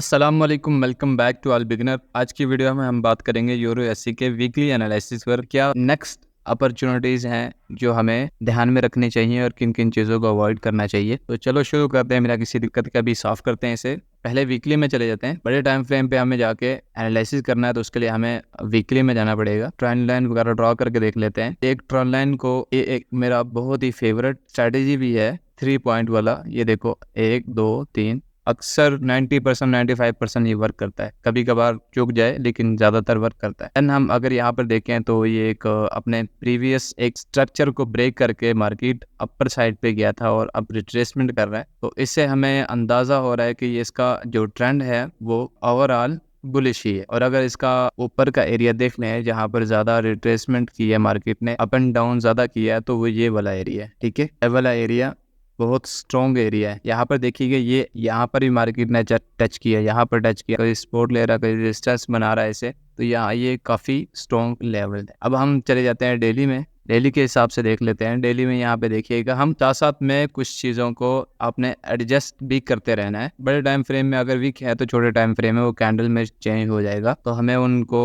अस्सलाम वालेकुम, welcome back to all beginner. आज की वीडियो में हम बात करेंगे यूरो एससी के वीकली एनालिसिस पर। क्या नेक्स्ट अपॉर्चुनिटीज़ हैं जो हमें ध्यान में रखनी चाहिए और किन किन चीज़ों को अवॉइड करना चाहिए। तो चलो शुरू करते हैं, बिना किसी दिक्कत के अभी साफ़ करते हैं इसे। पहले वीकली में चले जाते हैं। बड़े टाइम फ्रेम पे हमें जाके एनालिसिस करना है तो उसके लिए हमें वीकली में जाना पड़ेगा। ट्रेंड लाइन वगैरह ड्रॉ करके देख लेते हैं। एक ट्रेंड लाइन को ये एक मेरा बहुत ही फेवरेट स्ट्रैटेजी भी है, 3 पॉइंट वाला। ये देखो 1 2 3 अक्सर 90% 95% ये वर्क करता है। कभी कभार चूक जाए लेकिन ज़्यादातर वर्क करता है। एंड हम अगर यहाँ पर देखें तो ये एक अपने प्रीवियस एक स्ट्रक्चर को ब्रेक करके मार्केट अपर साइड पे गया था और अब रिट्रेसमेंट कर रहा है। तो इससे हमें अंदाज़ा हो रहा है कि ये इसका जो ट्रेंड है वो ओवरऑल बुलिश ही है। और अगर इसका ऊपर का एरिया देख लें जहाँ पर ज़्यादा रिट्रेसमेंट की है मार्केट ने, अप एंड डाउन ज़्यादा किया है, तो वो ये वाला एरिया है। ठीक है, ये वाला एरिया बहुत स्ट्रॉन्ग एरिया है। यहाँ पर देखिएगा, ये यहाँ पर भी मार्केट ने टच किया, यहाँ पर टच किया, कोई सपोर्ट ले रहा, कोई रेजिस्टेंस बना रहा है इसे। तो यहाँ ये काफ़ी स्ट्रॉन्ग लेवल है। अब हम चले जाते हैं डेली में। डेली के हिसाब से देख लेते हैं। डेली में यहाँ पे देखिएगा, हम साथ साथ में कुछ चीज़ों को आपने एडजस्ट भी करते रहना है। बड़े टाइम फ्रेम में अगर वीक है तो छोटे टाइम फ्रेम में वो कैंडल में चेंज हो जाएगा, तो हमें उनको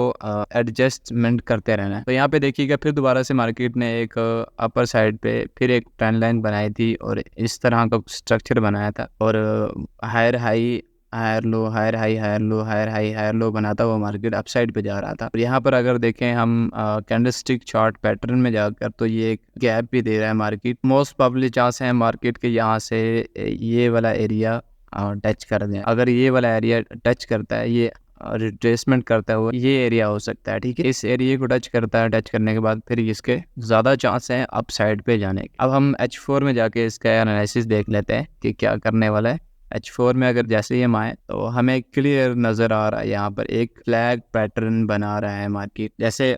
एडजस्टमेंट करते रहना है। तो यहाँ पे देखिएगा, फिर दोबारा से मार्केट ने एक अपर साइड पे फिर एक ट्रेंड लाइन बनाई थी और इस तरह का स्ट्रक्चर बनाया था और higher high higher low, higher high, higher low, higher high, higher low बनाता हुआ मार्केट अपसाइड पे जा रहा था। और यहाँ पर अगर देखें हम कैंडलस्टिक चार्ट पैटर्न में जाकर, तो ये एक गैप भी दे रहा है मार्केट। मोस्ट प्रॉबेबली चांस है मार्केट के यहाँ से ये वाला एरिया टच कर दें। अगर ये वाला एरिया टच करता है, ये रिट्रेसमेंट करता है, ये एरिया हो सकता है। ठीक है, इस एरिया को टच करता है, टच करने के बाद फिर इसके ज़्यादा चांस हैं अप साइड पे जाने के। अब हम H4 में जाके इसका एनालिसिस देख लेते हैं कि क्या करने वाला है। H4 में अगर जैसे ही हम आए तो हमें क्लियर नज़र आ रहा है, यहाँ पर एक फ्लैग पैटर्न बना रहा है मार्केट, जैसे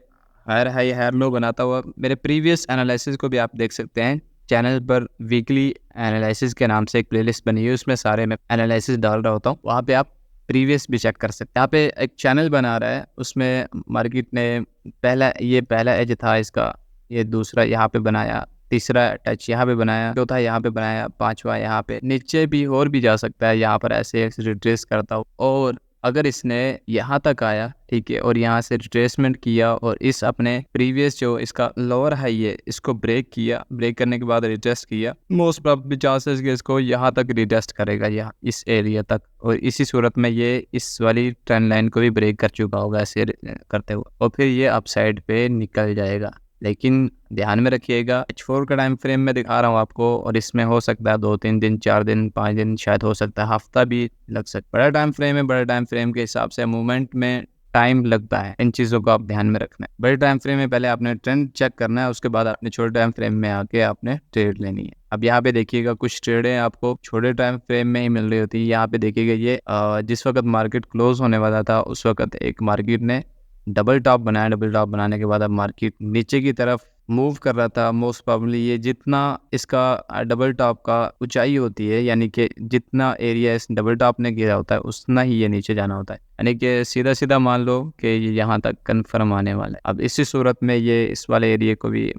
हायर हाई हायर लो बनाता हुआ। मेरे प्रीवियस एनालिसिस को भी आप देख सकते हैं चैनल पर, वीकली एनालिसिस के नाम से एक प्लेलिस्ट बनी है, उसमें सारे मैं एनालिसिस डाल रहा होता हूँ, वहाँ पे आप प्रीवियस भी चेक कर सकते हैं। यहाँ पे एक चैनल बना रहा है, उसमें मार्केट ने पहला एज था इसका, ये दूसरा यहाँ पे बनाया, तीसरा टच यहाँ पे बनाया, चौथा यहाँ पे बनाया, पांचवा यहाँ पे, नीचे भी और भी जा सकता है। यहाँ पर ऐसे रिट्रेस करता हूँ और अगर इसने यहाँ तक आया, ठीक है, और यहाँ से रिट्रेसमेंट किया और इस अपने प्रीवियस जो इसका लोअर हाई है इसको ब्रेक किया, ब्रेक करने के बाद रिटेस्ट किया, मोस्ट प्रोबेबली चांसेस कि इसको यहाँ तक रिटेस्ट करेगा, यहाँ इस एरिया तक। और इसी सूरत में ये इस वाली ट्रेंड लाइन को भी ब्रेक कर चुका होगा ऐसे करते हुए, और फिर ये अपसाइड पे निकल जाएगा। लेकिन ध्यान में रखिएगा, H4 का टाइम फ्रेम में दिखा रहा हूँ आपको, और इसमें हो सकता है 2-3 दिन, 4 दिन, 5 दिन, शायद हो सकता है हफ्ता भी लग सकता है। बड़ा टाइम फ्रेम है, बड़े टाइम फ्रेम के हिसाब से मूवमेंट में टाइम लगता है। इन चीज़ों को आप ध्यान में रखना है। बड़े टाइम फ्रेम में पहले आपने ट्रेंड चेक करना है, उसके बाद आपने छोटे टाइम फ्रेम में आके आपने ट्रेड लेनी है। अब यहाँ पे देखिएगा, कुछ ट्रेडें आपको छोटे टाइम फ्रेम में ही मिल रही होती है। यहाँ पे देखिएगा, ये जिस वक्त मार्केट क्लोज होने वाला था उस वक्त एक मार्केट ने डबल टॉप बनाया। डबल टॉप बनाने के बाद अब मार्केट नीचे की तरफ मूव कर रहा था। मोस्ट प्रॉबेबली ये जितना इसका डबल टॉप का ऊंचाई होती है, यानी कि जितना एरिया इस डबल टॉप ने घेरा होता है उतना ही ये नीचे जाना होता है, यानी कि सीधा सीधा मान लो कि ये यहाँ तक कन्फर्म आने वाला है। अब इसी सूरत में ये इस वाले एरिया को भी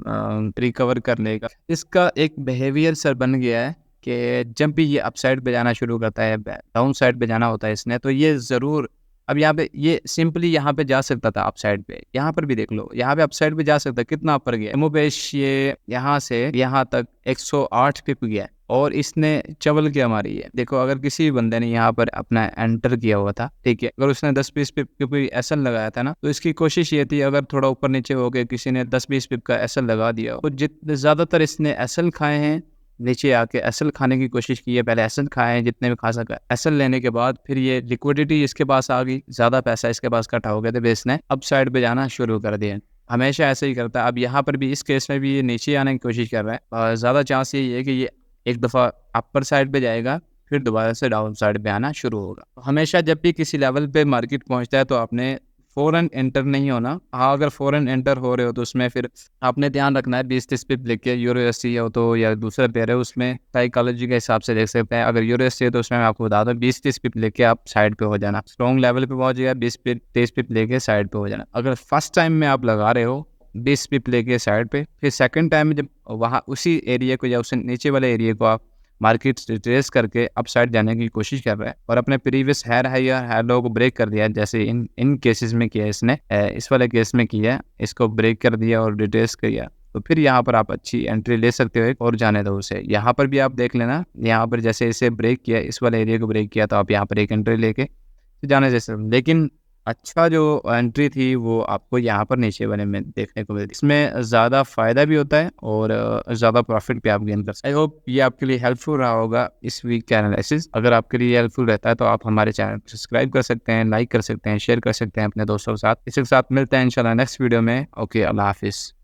रिकवर कर लेगा। इसका एक बिहेवियर सर बन गया है कि जब भी ये अपसाइड पे जाना शुरू करता है, डाउन साइड पे जाना होता है इसने, तो ये ज़रूर, अब यहाँ पे ये सिंपली यहाँ पे जा सकता था अपसाइड पे, यहाँ पर भी देख लो, यहाँ पे अपसाइड पे जा सकता है। कितना ऊपर गया एमोबेश, ये यहाँ से यहाँ तक 108 पिप गया और इसने चवल क्या मारी है। देखो, अगर किसी बंदे ने यहाँ पर अपना एंटर किया हुआ था, ठीक है, अगर उसने 10-20 पिप के कोई एसल लगाया था ना, तो इसकी कोशिश ये थी, अगर थोड़ा ऊपर नीचे हो गया, किसी ने 10-20 पिप का एसल लगा दिया, तो जितने ज़्यादातर इसने एसल खाए हैं, नीचे आके एसल खाने की कोशिश की है। पहले एसल खाए हैं जितने भी खा सका, एसल लेने के बाद फिर ये लिक्विडिटी इसके पास आ गई, ज़्यादा पैसा इसके पास इकट्ठा हो गया, तो बेस ने अप साइड पे जाना शुरू कर दिया। हमेशा ऐसे ही करता है। अब यहाँ पर भी इस केस में भी ये नीचे आने की कोशिश कर रहा है, और ज़्यादा चांस यही है कि ये एक दफ़ा अपर साइड पे जाएगा, फिर दोबारा से डाउन साइड पे आना शुरू होगा। हमेशा जब भी किसी लेवल पे मार्केट पहुँचता है तो आपने फ़ौरन एंटर नहीं होना। हाँ, अगर फ़ौरन एंटर हो रहे हो तो उसमें फिर आपने ध्यान रखना है 20-30 पिप लेके, यूरो एससी हो तो या दूसरा पेयर है उसमें साइकोलॉजी के हिसाब से देख सकते हैं। अगर यूरो एससी है तो उसमें मैं आपको बता दूं 20-30 पिप लेके आप साइड पे हो जाना, स्ट्रॉन्ग लेवल पे पहुंच गया, 20-30 पिप लेके साइड पे हो जाना। अगर फर्स्ट टाइम में आप लगा रहे हो 20 पिप लेके साइड पे, फिर सेकंड टाइम में जब वहाँ उसी एरिया को या उस नीचे वाले एरिया को आप मार्केट रिट्रेस करके अपसाइड जाने की कोशिश कर रहा है और अपने प्रीवियस हाई या हाई लो को ब्रेक कर दिया, जैसे इन केसेस में किया इसने, इस वाले केस में किया, इसको ब्रेक कर दिया और रिट्रेस किया, तो फिर यहाँ पर आप अच्छी एंट्री ले सकते हो और जाने दो उसे। यहाँ पर भी आप देख लेना, यहाँ पर जैसे इसे ब्रेक किया, इस वाले एरिया को ब्रेक किया, तो आप यहाँ पर एक एंट्री लेके जाने जैसे, लेकिन अच्छा जो एंट्री थी वो आपको यहाँ पर नीचे वाले में देखने को मिलती है। इसमें ज़्यादा फ़ायदा भी होता है और ज़्यादा प्रॉफिट भी आप गेन कर सकते हैं। आई होप ये आपके लिए हेल्पफुल रहा होगा इस वीक का एनालिसिस। अगर आपके लिए हेल्पफुल रहता है तो आप हमारे चैनल को सब्सक्राइब कर सकते हैं, लाइक कर सकते हैं, शेयर कर सकते हैं अपने दोस्तों के साथ। इसके साथ मिलते हैं इंशाल्लाह नेक्स्ट वीडियो में। ओके, अल्लाह हाफिज़।